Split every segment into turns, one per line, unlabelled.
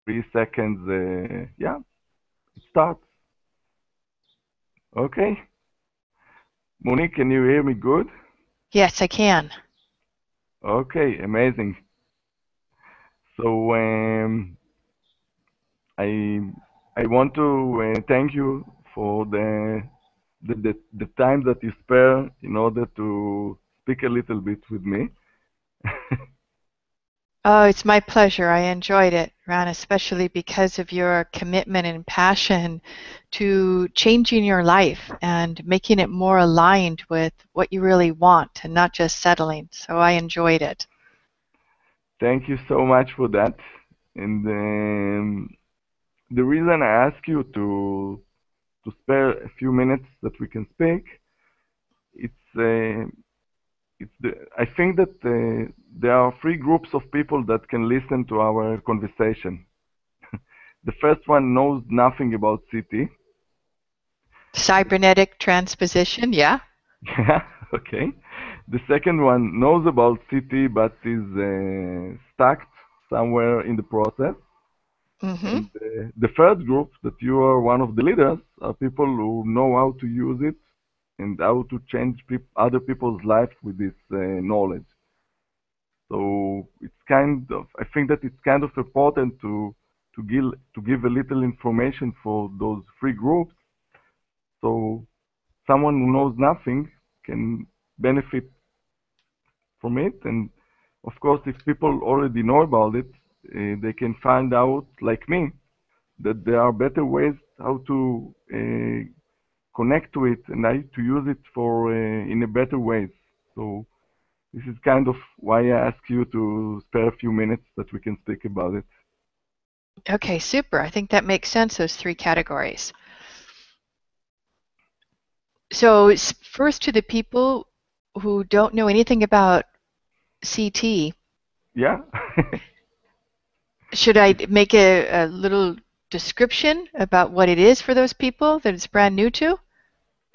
3 seconds. Yeah, it starts. Okay. Monique, can you hear me good?
Yes, I can.
Okay, amazing. So I I want to thank you for the time that you spare in order to speak a little bit with me.
Oh, it's my pleasure. I enjoyed it, Ron, especially because of your commitment and passion to changing your life and making it more aligned with what you really want and not just settling. So I enjoyed it.
Thank you so much for that. And the reason I ask you to spare a few minutes that we can speak, it's I think that there are three groups of people that can listen to our conversation. The first one knows nothing about CT.
Cybernetic transposition, yeah?
Yeah, okay. The second one knows about CT but is stuck somewhere in the process.
Mm-hmm.
And the third group, that you are one of the leaders, are people who know how to use it and how to change other people's lives with this knowledge. So it's kind of, I think that it's kind of important to give a little information for those three groups, so someone who knows nothing can benefit from it. And of course, if people already know about it, they can find out, like me, that there are better ways how to connect to it and how to use it for in a better ways. So this is kind of why I ask you to spare a few minutes that we can speak about it.
Okay, super. I think that makes sense, those three categories. So first to the people who don't know anything about CT,
Yeah.
should I make a little description about what it is for those people that it's brand new to?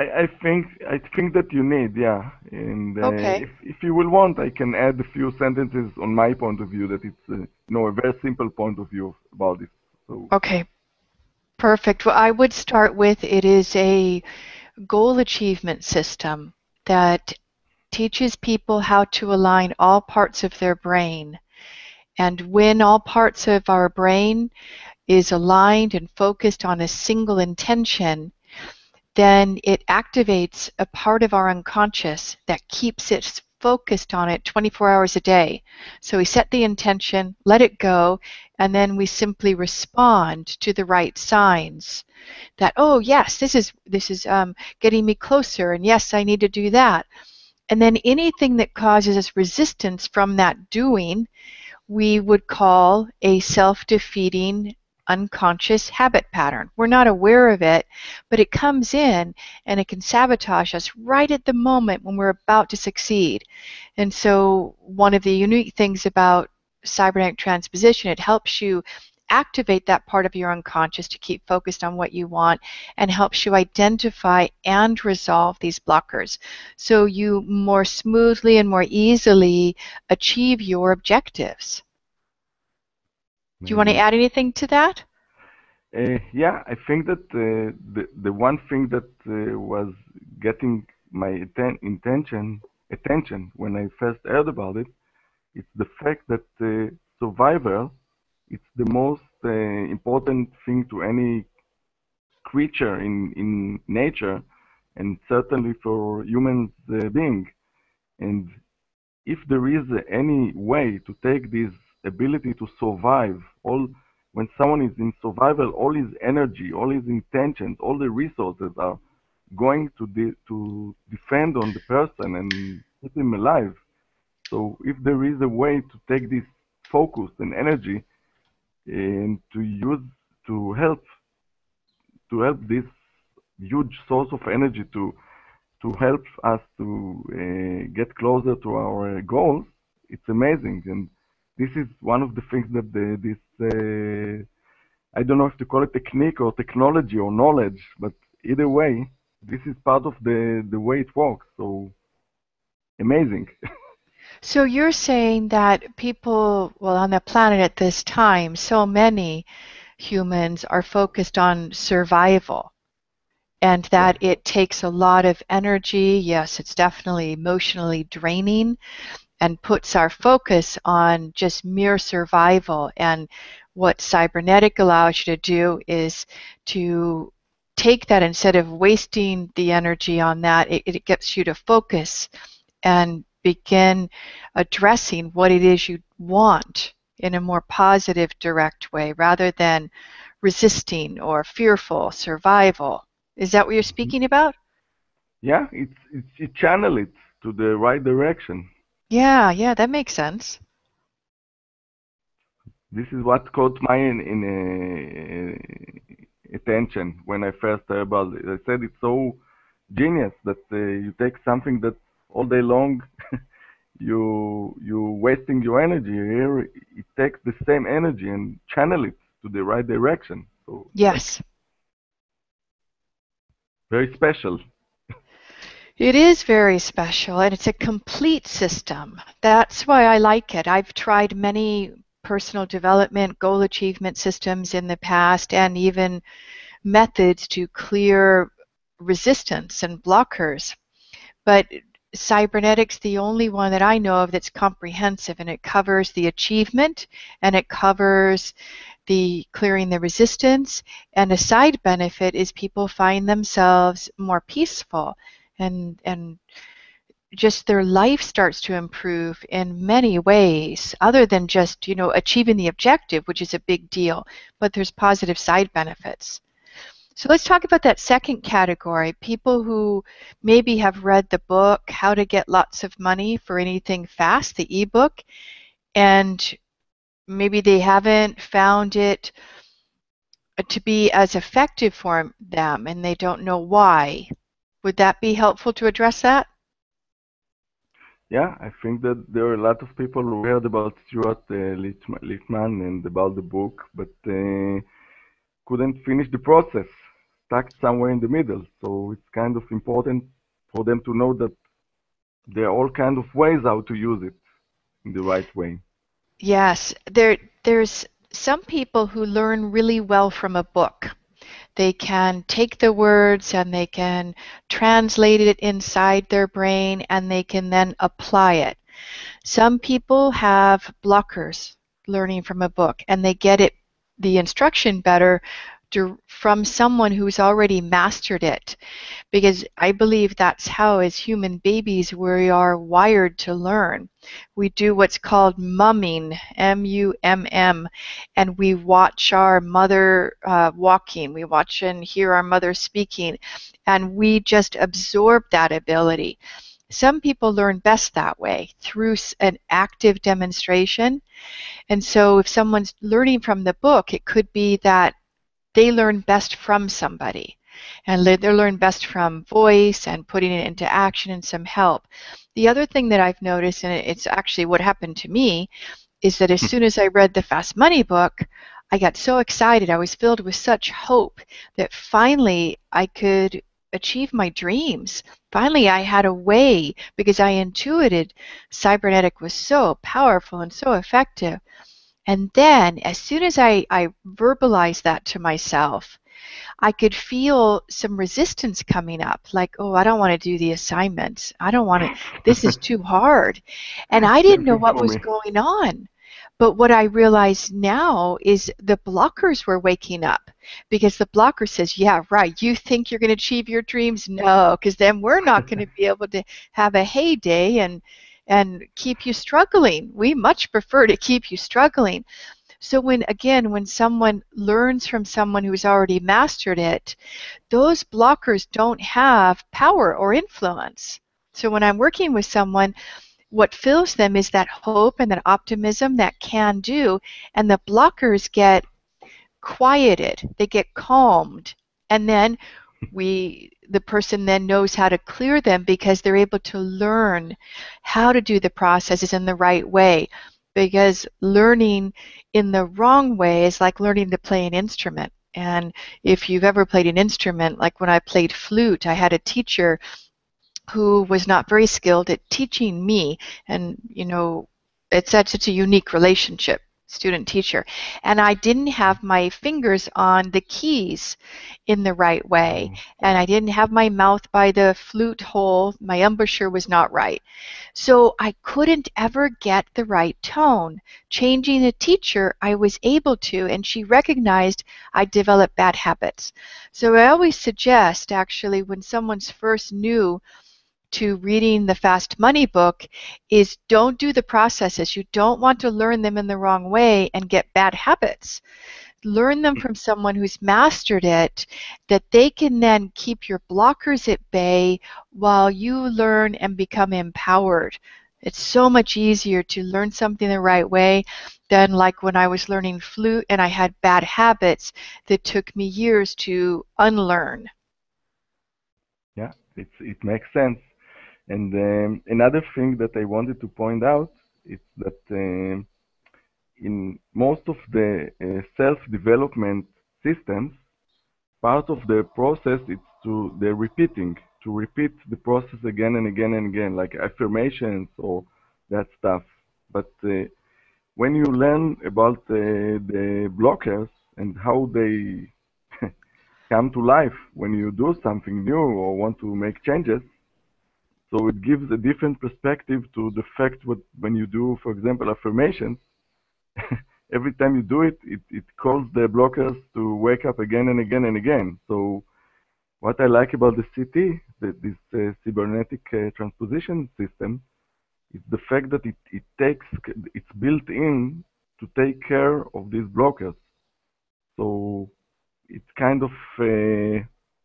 I think that you need, yeah. And
Okay.
if you will want, I can add a few sentences on my point of view, that it's a very simple point of view about it. So
Okay, perfect. Well, I would start with it is a goal achievement system that teaches people how to align all parts of their brain. And when all parts of our brain is aligned and focused on a single intention, then it activates a part of our unconscious that keeps it focused on it 24 hours a day. So we set the intention, let it go, and then we simply respond to the right signs that, oh yes, this is getting me closer, and yes, I need to do that. And then anything that causes us resistance from that doing, we would call a self-defeating unconscious habit pattern. We're not aware of it, but it comes in and it can sabotage us right at the moment when we're about to succeed. And so one of the unique things about cybernetic transposition, it helps you activate that part of your unconscious to keep focused on what you want, and helps you identify and resolve these blockers so you more smoothly and more easily achieve your objectives. Do you want to
maybe,
add anything to that?
yeah, I think that the one thing that was getting my attention when I first heard about it, it's the fact that survival, it's the most important thing to any creature in nature, and certainly for humans being. And if there is any way to take this ability to survive, all when someone is in survival, all his energy, all his intentions, all the resources are going to defend on the person and keep him alive. So if there is a way to take this focus and energy and to use to help this huge source of energy to help us to get closer to our goals, it's amazing. And this is one of the things that this I don't know if to call it technique or technology or knowledge, but either way, this is part of the way it works. So amazing.
So you're saying that people, well, on the planet at this time, so many humans are focused on survival, and
Yeah.
that it takes a lot of energy. Yes, it's definitely emotionally draining and puts our focus on just mere survival. And what cybernetic allows you to do is to take that, instead of wasting the energy on that, it gets you to focus and begin addressing what it is you want in a more positive, direct way, rather than resisting or fearful survival. Is that what you're
Mhm.
speaking about?
Yeah, it's you channel it to the right direction.
Yeah, yeah, that makes sense.
This is what caught my attention when I first heard about it. I said it's so genius that you take something that all day long you wasting your energy. Here it takes the same energy and channel it to the right direction. So like
Yes.
very special.
It is very special, and it's a complete system. That's why I like it. I've tried many personal development, goal achievement systems in the past, and even methods to clear resistance and blockers. But cybernetic's the only one that I know of that's comprehensive, and it covers the achievement, and it covers the clearing the resistance, and a side benefit is people find themselves more peaceful, and just their life starts to improve in many ways, other than just, achieving the objective, which is a big deal, but there's positive side benefits. So let's talk about that second category, people who maybe have read the book How to Get Lots of Money for Anything Fast, the ebook, and maybe they haven't found it to be as effective for them, and they don't know why. Would that be helpful to address that?
Yeah, I think that there are a lot of people who heard about Stuart Lichtman and about the book, but couldn't finish the process, stuck somewhere in the middle. So it's kind of important for them to know that there are all kind of ways how to use it in the right way.
Yes, there's some people who learn really well from a book. They can take the words and they can translate it inside their brain and they can then apply it. Some people have blockers learning from a book, and they get it, the instruction better from someone who's already mastered it, because I believe that's how, as human babies, we are wired to learn. We do what's called mumming, M-U-M-M, and we watch our mother walking. We watch and hear our mother speaking, and we just absorb that ability. Some people learn best that way, through an active demonstration. And so if someone's learning from the book, it could be that they learn best from somebody, and they learn best from voice and putting it into action and some help. The other thing that I've noticed, and it's actually what happened to me, is that as soon as I read the Fast Money book, I got so excited. I was filled with such hope that finally I could achieve my dreams. Finally, I had a way, because I intuited cybernetic was so powerful and so effective. And then, as soon as I verbalized that to myself, I could feel some resistance coming up, like, oh, I don't want to do the assignments. I don't want to, this is too hard. And I didn't
Same
know
thing
what
for
was
me.
going on. But what I realize now is the blockers were waking up, because the blocker says, yeah, right, you think you're going to achieve your dreams? No, because then we're not going to be able to have a heyday and keep you struggling. We much prefer to keep you struggling. So when someone learns from someone who's already mastered it, those blockers don't have power or influence. So when I'm working with someone, what fills them is that hope and that optimism, that can do, and the blockers get quieted, they get calmed, and then the person then knows how to clear them, because they're able to learn how to do the processes in the right way. Because learning in the wrong way is like learning to play an instrument. And if you've ever played an instrument, like when I played flute, I had a teacher who was not very skilled at teaching me. And, you know, it's such a unique relationship, student-teacher. And I didn't have my fingers on the keys in the right way. And I didn't have my mouth by the flute hole. My embouchure was not right. So I couldn't ever get the right tone. Changing the teacher, I was able to, and she recognized I developed bad habits. So I always suggest, actually, when someone's first new to reading the Fast Money book, is don't do the processes. You don't want to learn them in the wrong way and get bad habits. Learn them from someone who's mastered it, that they can then keep your blockers at bay while you learn and become empowered. It's so much easier to learn something the right way than like when I was learning flute and I had bad habits that took me years to unlearn.
Yeah, it makes sense. And another thing that I wanted to point out is that in most of the self-development systems, part of the process is to the repeating, to repeat the process again and again and again, like affirmations or that stuff. But when you learn about the blockers and how they come to life when you do something new or want to make changes, so it gives a different perspective to the fact what when you do, for example, affirmations. Every time you do it, it calls the blockers to wake up again and again and again. So what I like about the CT, this cybernetic transposition system, is the fact that it's built in to take care of these blockers. So it kind of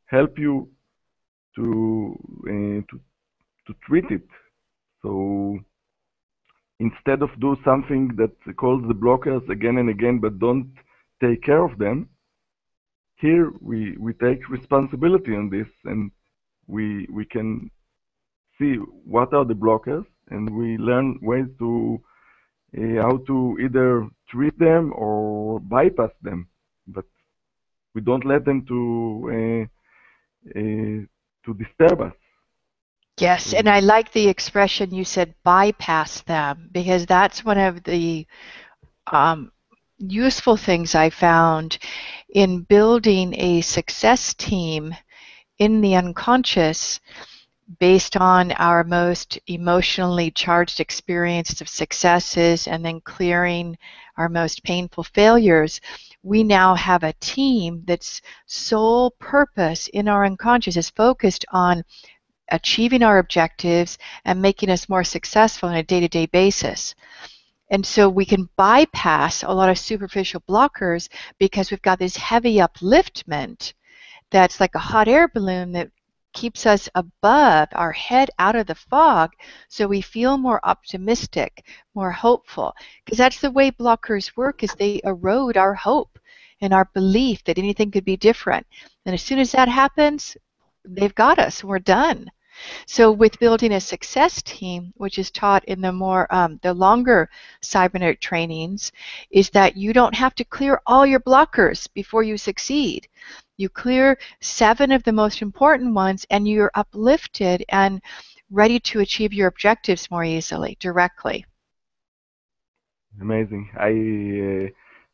help you to, to treat it. So instead of do something that calls the blockers again and again but don't take care of them, here we take responsibility on this, and we can see what are the blockers, and we learn ways to how to either treat them or bypass them, but we don't let them to disturb us.
Yes, and I like the expression you said, bypass them, because that's one of the useful things I found in building a success team in the unconscious based on our most emotionally charged experiences of successes and then clearing our most painful failures. We now have a team that's sole purpose in our unconscious is focused on achieving our objectives and making us more successful on a day-to-day basis. And so we can bypass a lot of superficial blockers because we've got this heavy upliftment that's like a hot air balloon that keeps us above, our head out of the fog, so we feel more optimistic, more hopeful. Because that's the way blockers work, is they erode our hope and our belief that anything could be different. And as soon as that happens, they've got us, we're done. So with building a success team, which is taught in the longer cybernetic trainings, is that you don't have to clear all your blockers before you succeed. You clear 7 of the most important ones, and you're uplifted and ready to achieve your objectives more easily, directly.
Amazing. I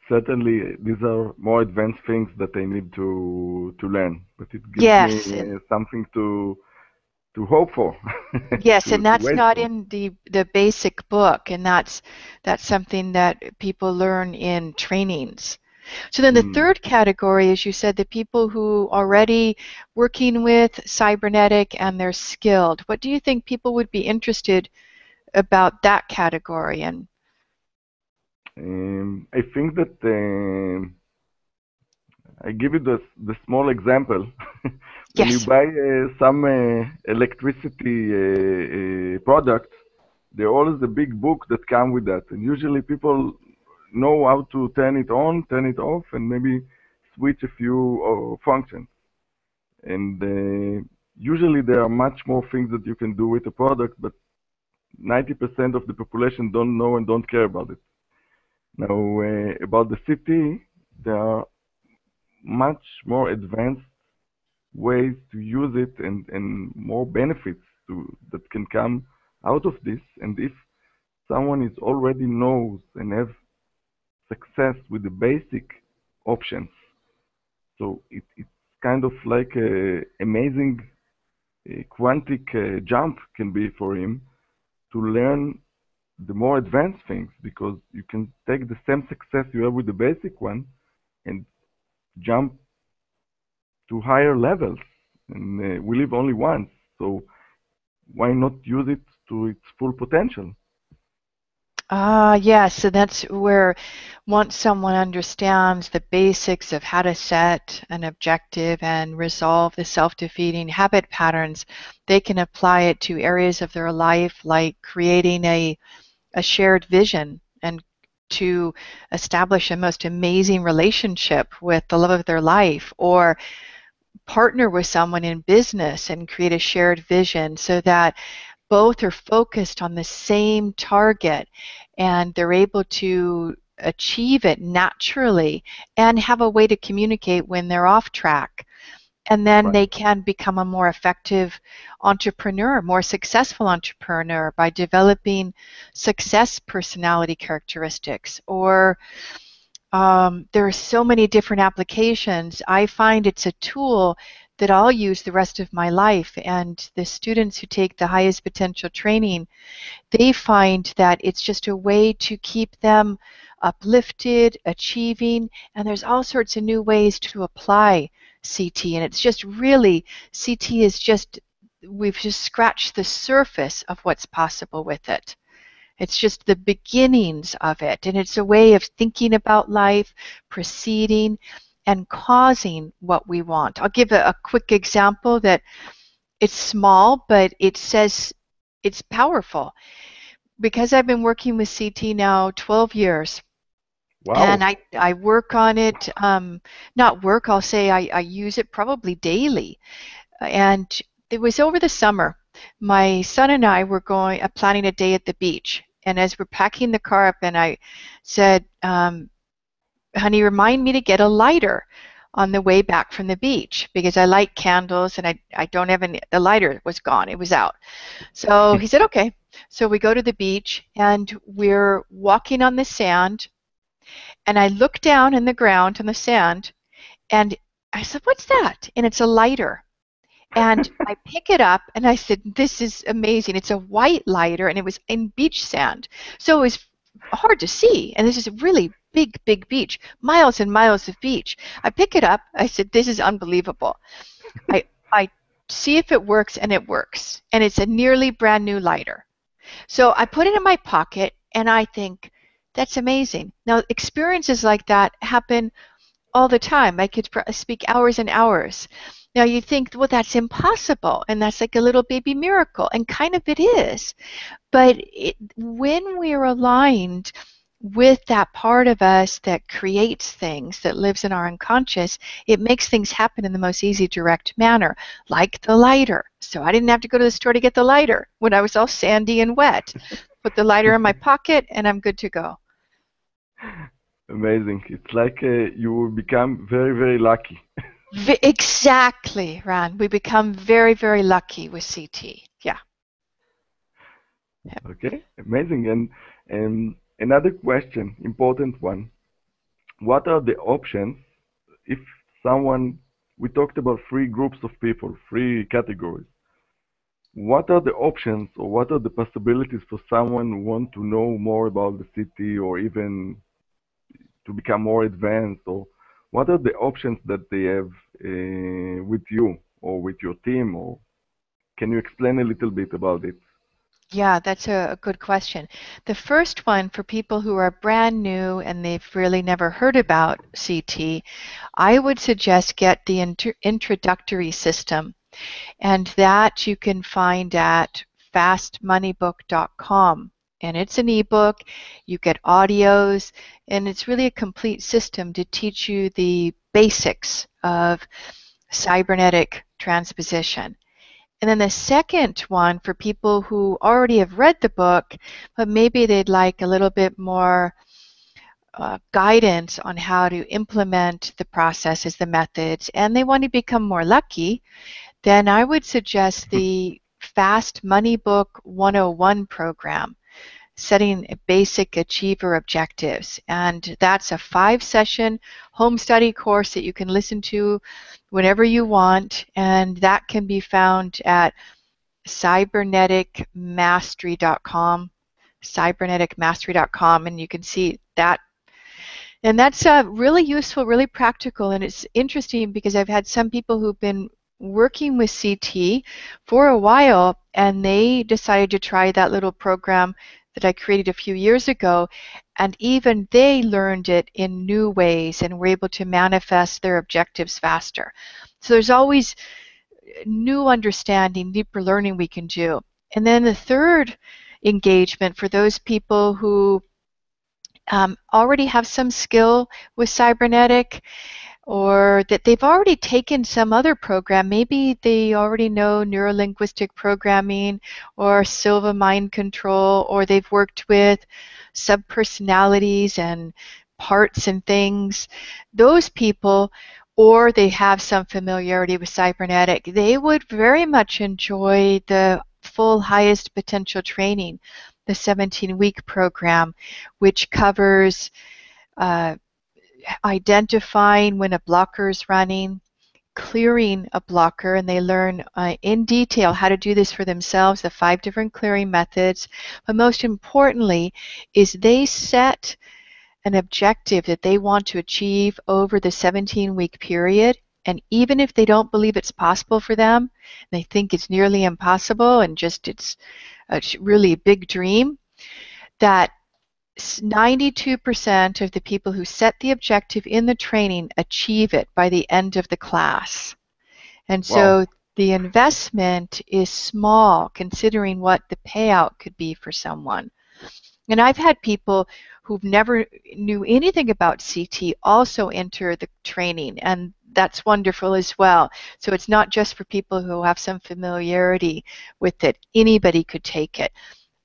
certainly these are more advanced things that I need to learn, but it gives
Yes,
me something to hope for.
yes, and
To
that's
wait
not
for.
in the basic book, and that's something that people learn in trainings. So then the
Mm.
third category, as you said, the people who are already working with cybernetic and they're skilled. What do you think people would be interested about that category? And
I think that I give you the small example. When you
yes,
buy some electricity product, there always a big book that come with that, and usually people know how to turn it on, turn it off, and maybe switch a few functions. And usually there are much more things that you can do with a product, but 90% of the population don't know and don't care about it. Now, about the city, there are much more advanced ways to use it and more benefits that can come out of this. And if someone is already knows and have success with the basic options, so it's kind of like a amazing quantic jump can be for him to learn the more advanced things, because you can take the same success you have with the basic one and jump to higher levels. And we live only once, so why not use it to its full potential?
Yes, so that's where once someone understands the basics of how to set an objective and resolve the self-defeating habit patterns, they can apply it to areas of their life like creating a shared vision and to establish a most amazing relationship with the love of their life, or partner with someone in business and create a shared vision so that both are focused on the same target and they're able to achieve it naturally and have a way to communicate when they're off track. And then
Right.
they can become a more effective entrepreneur, more successful entrepreneur by developing success personality characteristics. Or there are so many different applications. I find it's a tool that I'll use the rest of my life. And the students who take the highest potential training, they find that it's just a way to keep them uplifted, achieving, and there's all sorts of new ways to apply CT. And it's just really, CT is just, we've just scratched the surface of what's possible with it. It's just the beginnings of it, and it's a way of thinking about life, proceeding, and causing what we want. I'll give a quick example that it's small, but it says it's powerful. Because I've been working with CT now 12 years, and
Wow.
I work on it, not work, I'll say I use it probably daily. And it was over the summer. My son and I were planning a day at the beach. And as we're packing the car up, and I said, honey, remind me to get a lighter on the way back from the beach because I light candles and I don't have any, the lighter was gone, it was out. So he said, okay. So we go to the beach and we're walking on the sand, and I look down in the ground on the sand and I said, what's that? And it's a lighter. And I pick it up and I said, this is amazing. It's a white lighter and it was in beach sand. So it was hard to see. And this is a really big, big beach, miles and miles of beach. I pick it up. I said, this is unbelievable. I see if it works, and it works. And it's a nearly brand new lighter. So I put it in my pocket and I think, that's amazing. Now, experiences like that happen all the time. I could speak hours and hours. Now you think, well, that's impossible, and that's like a little baby miracle, and kind of it is. But when we're aligned with that part of us that creates things, that lives in our unconscious, it makes things happen in the most easy, direct manner, like the lighter. So I didn't have to go to the store to get the lighter when I was all sandy and wet. Put the lighter in my pocket, and I'm good to go.
Amazing. It's like you will become very, very lucky.
Exactly, Ron. We become very, very lucky with CT. Yeah.
Okay, amazing. And another question, important one. What are the options if someone, we talked about three groups of people, three categories. What are the options or what are the possibilities for someone who want to know more about the city or even to become more advanced, or what are the options that they have with you or with your team, or can you explain a little bit about it?
Yeah, that's a good question. The first one, for people who are brand new and they've really never heard about CT, I would suggest get the introductory system, and that you can find at fastmoneybook.com. And it's an ebook, you get audios, and it's really a complete system to teach you the basics of cybernetic transposition. And then the second one, for people who already have read the book, but maybe they'd like a little bit more guidance on how to implement the processes, the methods, and they want to become more lucky, then I would suggest the Fast Money Book 101 program, setting basic achiever objectives. And that's a 5-session home study course that you can listen to whenever you want, and that can be found at cyberneticmastery.com, cyberneticmastery.com, and you can see that. And that's really useful, really practical, and it's interesting because I've had some people who've been working with CT for a while, and they decided to try that little program that I created a few years ago, and even they learned it in new ways and were able to manifest their objectives faster. So there's always new understanding, deeper learning we can do. And then the third engagement for those people who already have some skill with cybernetic, or that they've already taken some other program. Maybe they already know neurolinguistic programming or Silva mind control, or they've worked with subpersonalities and parts and things. Those people, or they have some familiarity with cybernetic, they would very much enjoy the full highest potential training, the 17-week program, which covers identifying when a blocker is running, clearing a blocker, and they learn in detail how to do this for themselves, the 5 different clearing methods. But most importantly is they set an objective that they want to achieve over the 17-week period. And even if they don't believe it's possible for them, they think it's nearly impossible and just it's a really big dream, that 92% of the people who set the objective in the training achieve it by the end of the class. And so the investment is small considering what the payout could be for someone. And I've had people who've never knew anything about CT also enter the training, and that's wonderful as well. So it's not just for people who have some familiarity with it. Anybody could take it.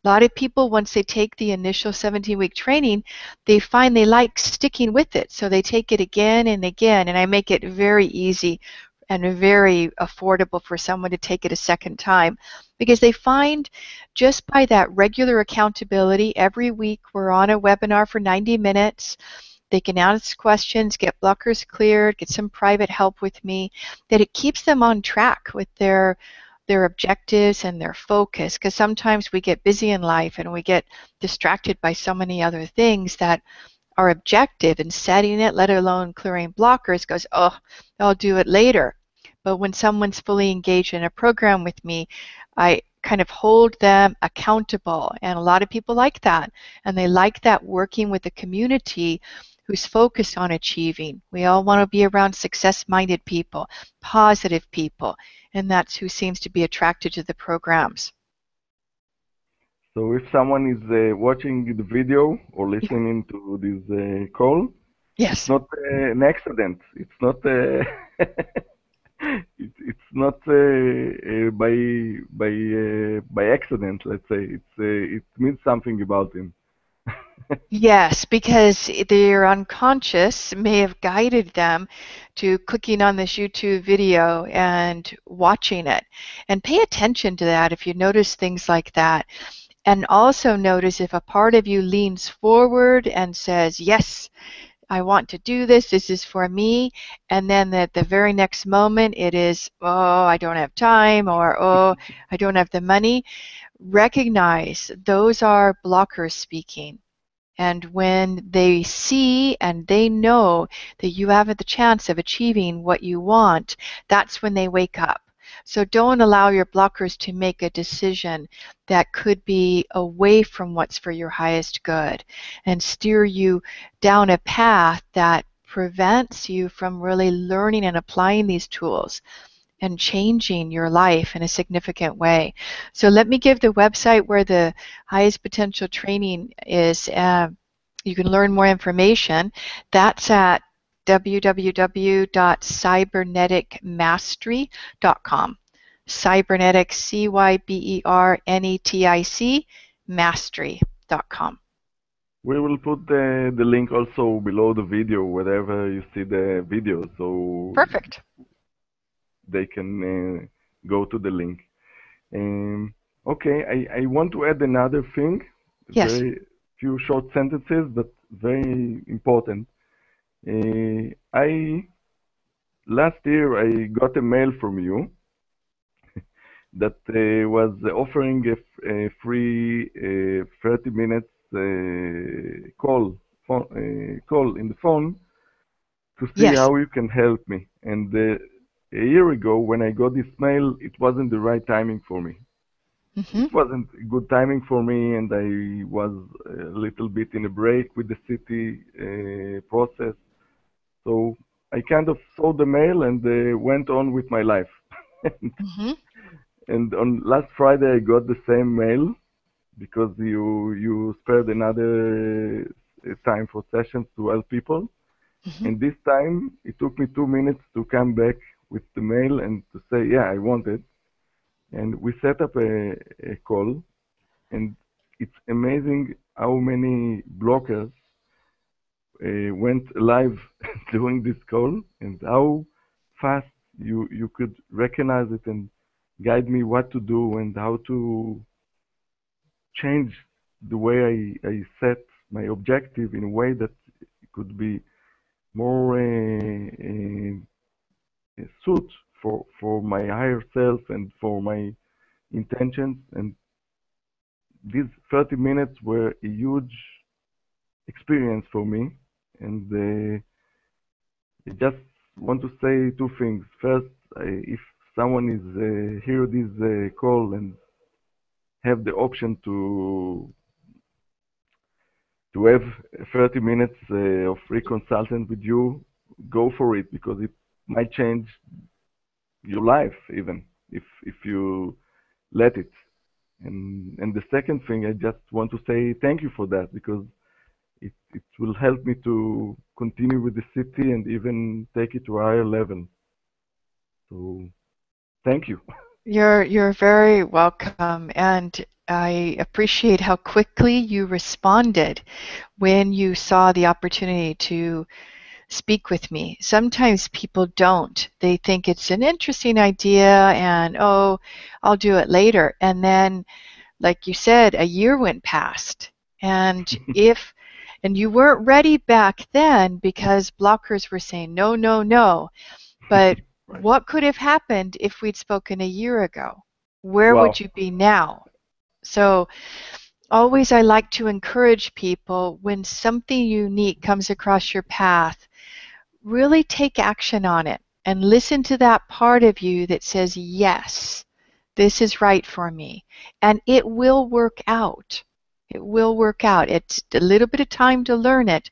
A lot of people, once they take the initial 17-week training, they find they like sticking with it. So they take it again and again, and I make it very easy and very affordable for someone to take it a second time, because they find just by that regular accountability, every week we're on a webinar for 90 minutes, they can ask questions, get blockers cleared, get some private help with me, that it keeps them on track with their objectives and their focus, because sometimes we get busy in life and we get distracted by so many other things that our objective in setting it, let alone clearing blockers, goes, oh, I'll do it later. But when someone's fully engaged in a program with me, I kind of hold them accountable, and a lot of people like that, and they like that working with a community who's focused on achieving. We all want to be around success-minded people, positive people, and that's who seems to be attracted to the programs.
So if someone is watching the video or listening to this call,
yes,
it's not an accident. It's not it's not by accident. Let's say it means something about him.
Yes, because their unconscious may have guided them to clicking on this YouTube video and watching it. And pay attention to that if you notice things like that. And also notice if a part of you leans forward and says, yes, I want to do this, this is for me, and then at the very next moment it is, oh, I don't have time, or oh, I don't have the money. Recognize those are blockers speaking. And when they see and they know that you have the chance of achieving what you want, that's when they wake up. So don't allow your blockers to make a decision that could be away from what's for your highest good and steer you down a path that prevents you from really learning and applying these tools and changing your life in a significant way. So let me give the website where the highest potential training is. You can learn more information. That's at www.cyberneticmastery.com. Cybernetic, CYBERNETIC, mastery.com.
We will put the link also below the video, wherever you see the video, so
perfect.
They can go to the link. Okay, I want to add another thing,
Yes.
very few short sentences, but very important. I last year I got a mail from you that was offering a free 30 minutes call in the phone to see
Yes.
how you can help me. And a year ago, when I got this mail, it wasn't the right timing for me.
Mm-hmm.
It wasn't good timing for me, and I was a little bit in a break with the city process. So I kind of saw the mail and went on with my life.
Mm-hmm.
And on last Friday, I got the same mail because you spared another time for sessions to help people.
Mm-hmm.
And this time, it took me 2 minutes to come back with the mail and to say, yeah, I want it. And we set up a call, and it's amazing how many blockers went live during this call, and how fast you could recognize it and guide me what to do and how to change the way I set my objective in a way that it could be more suit for my higher self and for my intentions. And these 30 minutes were a huge experience for me. And I just want to say two things. First, if someone is hear this call and have the option to have 30 minutes of free consultant with you, go for it because it might change your life even if you let it. And the second thing, I just want to say thank you for that because it will help me to continue with the city and even take it to a higher level. So thank you.
You're very welcome, and I appreciate how quickly you responded when you saw the opportunity to speak with me. Sometimes people don't. They think it's an interesting idea and, oh, I'll do it later. And then, like you said, a year went past. And and you weren't ready back then because blockers were saying no, no, no. But
Right.
what could have happened if we'd spoken a year ago? Where would
Wow.
you be now? So always I like to encourage people when something unique comes across your path, really take action on it and listen to that part of you that says, yes, this is right for me. And it will work out. It will work out. It's a little bit of time to learn it,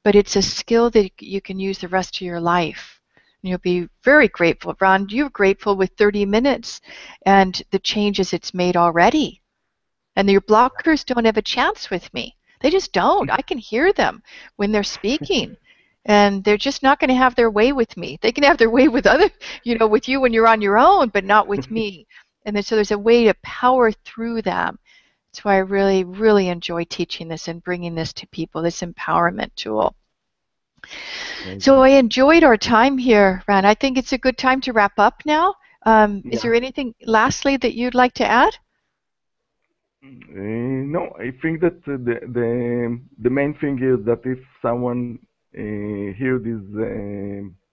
but it's a skill that you can use the rest of your life. And you'll be very grateful. Ron, you're grateful with 30 minutes and the changes it's made already. And your blockers don't have a chance with me. They just don't. I can hear them when they're speaking. And they're just not going to have their way with me. They can have their way with with you when you're on your own, but not with me. And then, so there's a way to power through them. That's why I really, really enjoy teaching this and bringing this to people, this empowerment tool. So
Amazing.
I enjoyed our time here, Ran. I think it's a good time to wrap up now. Is
Yeah.
there anything lastly that you'd like to add?
No, I think that the main thing is that if someone hear this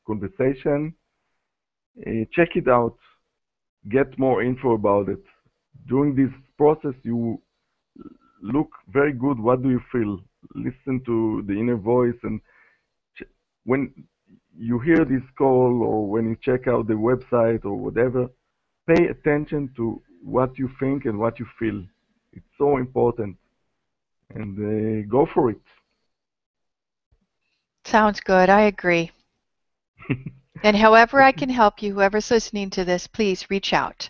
conversation, check it out, get more info about it. During this process, you look very good. What do you feel? Listen to the inner voice, and when you hear this call or when you check out the website or whatever, pay attention to what you think and what you feel. It's so important, and go for it.
Sounds good. I agree. And however I
Okay,
can help you, whoever's listening to this, please reach out.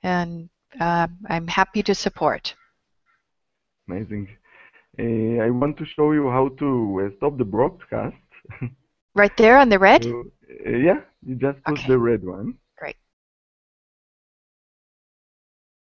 And I'm happy to support.
amazing. I want to show you how to stop the broadcast.
Right there on the red?
So, yeah, you just push
Okay.
the red one.